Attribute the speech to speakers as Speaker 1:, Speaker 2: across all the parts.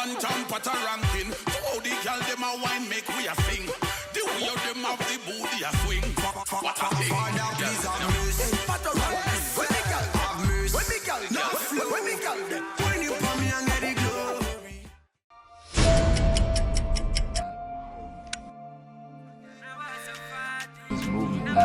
Speaker 1: one jump at a ranking. How the girl them a wine make we a sing. The way of them have the booty a swing. What a thing.
Speaker 2: Please have mercy. When me girl have mercy. When me girl no flow. When me girl when you put me and get the glory.
Speaker 3: This movement.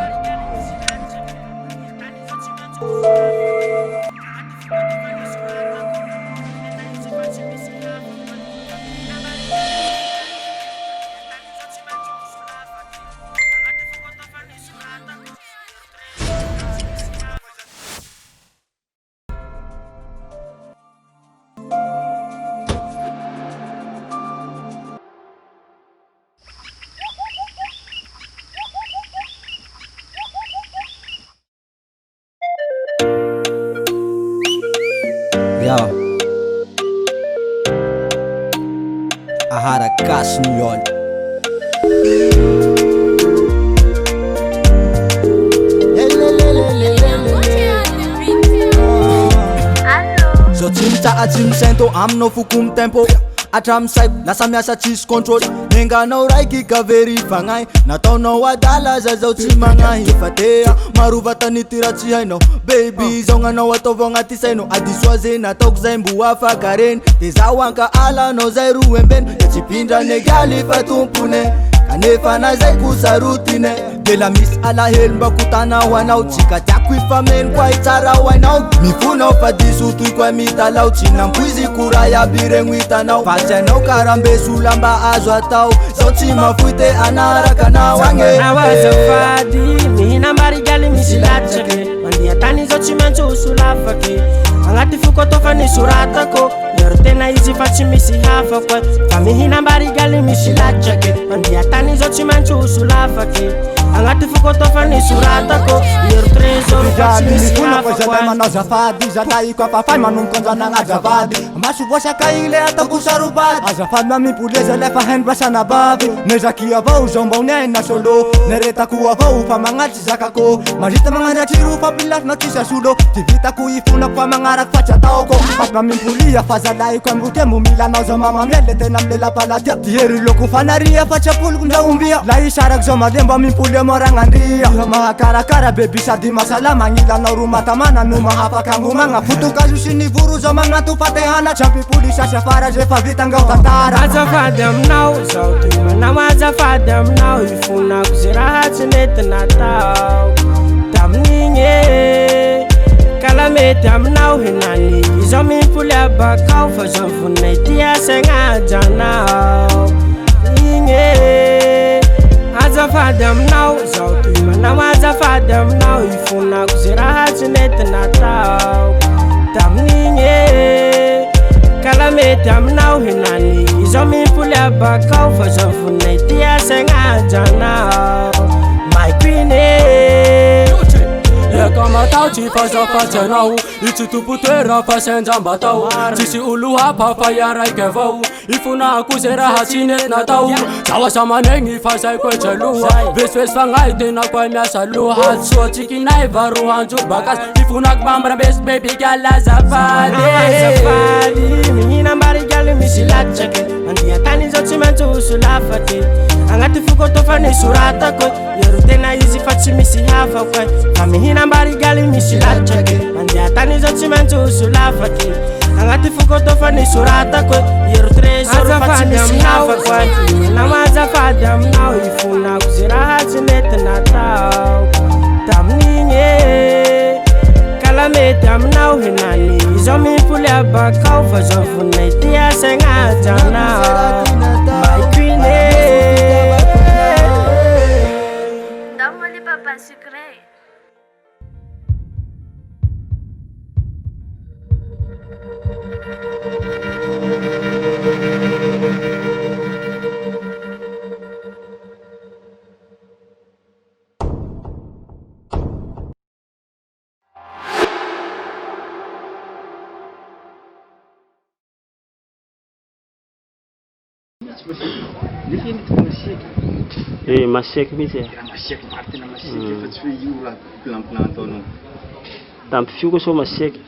Speaker 4: Yo, I had a cash New York. So cinta ajim sento amno fukum tempo atram sai lasa miasa tsisy control nenganao raiky ka verifagnay nataonao adala zazao tsy magnahy efa tea marova tany ty raha tsy hainao baby zao gnanao ataovao agnaty sainao adisoaze nataoko zay mbo afaka reny de zaho anka alanao zay ro embeny de tsy pindrany egaly fa tompone kanefa na zay kosarotine de la misy alahelo mba kotana ho anao tsika tiako ifameno koa itsara ho ainao mifonao fa diso toy koa mitalao tsy nampoizy kora iaby regno hitanao fa tsy hainao karambesola mba azo atao zao tsy mafoy te anaraka anao agny
Speaker 5: awazafady mihina mbarigaly misy latsake mandeha tany zao tsy maintsy hosolafaky agnaty fokoto fa nisoratako ero tena izy fa tsy misy hafa koa fa mihina mbarigaly misy latsake mandeha tany zao tsy maintsy hosolafaky agnaty fokoto fa nisoratako ero trésor fa tsy misy hafa koa
Speaker 4: manao zafady zalaiko afafay manomboka anjanagna azavady masovoasaka ile ataoko sarobady azafady mamimpoleza lefa hendrasana bavy nezaky avao zao mbao niaina solo neretako avao fa magnaty zakako mazita magnandratsiro fa pilafinao tsisa solo ty vitako ifonako fa magnaraky fa tsy ataoko fa mamimpolia fa zalaiko ambote mo milanao zao mamamele tena amlelapalatia ty hery loko fanaria fa tsy apoloko ndraombia la isaraky zao male mba mimpolia moragnandria mahakarakara bebi sady masalama gnilanao ro matamana no mahafaka angomagna fotokazo sy nivoro zao magnato fatehana trampipolisasy afara zay fa vitangao tantara
Speaker 5: azafady aminao zao toy manao azafady aminao ifonako ze raha tsy nety natao tamin'igny e kala mety aminao henany izao mimpoly abakao fa zao voninay ty asaigna ajanao igny e azafady aminao zao toy manao azafady aminao ifonako ze raha tsy nety natao tamin'igny e kala mety aminao henany izao mimpoly abakao fa zao voninay ty asaigna ajanao my queen e
Speaker 6: eka matao tsy fazafatsy anao itsy tompotoera fa senjambatao tsisy olo hafa fa iaraiky avao ifonako ze raha tsy nety natao zaho asa manegny fa zay koa tsy aloha vesivesy fagnay tena koa miasa loha soa tsikinay varohanjo bakas ifonako mambrambesy bebigaly azafady
Speaker 5: mihina mbarigaly misy latsake mandeha tany zao tsy maintsy hosolafaky agnaty fokoto fa nisoratako ero tena izy fa tsy misy hafa koa fa mihina mbarigaly misy latsake mandeha tany zao tsy maintsy hosolafaky agnaty fokoto fa nisoratako ero trésor fa tsy misy hafa koa manao azafady aminao ifonako ze raha tsy nety natao tamin'igny e kala mety aminao henany izao mimpoly abakao fa zao voninay ty asaigna ajanao my queen e
Speaker 7: Dá-me ali papai secret.
Speaker 5: Masiaky mihitsy e
Speaker 3: masiaky maro tena masiaky fa tsy hoe io raha plan ataonao
Speaker 5: tampy fio koa so masiaky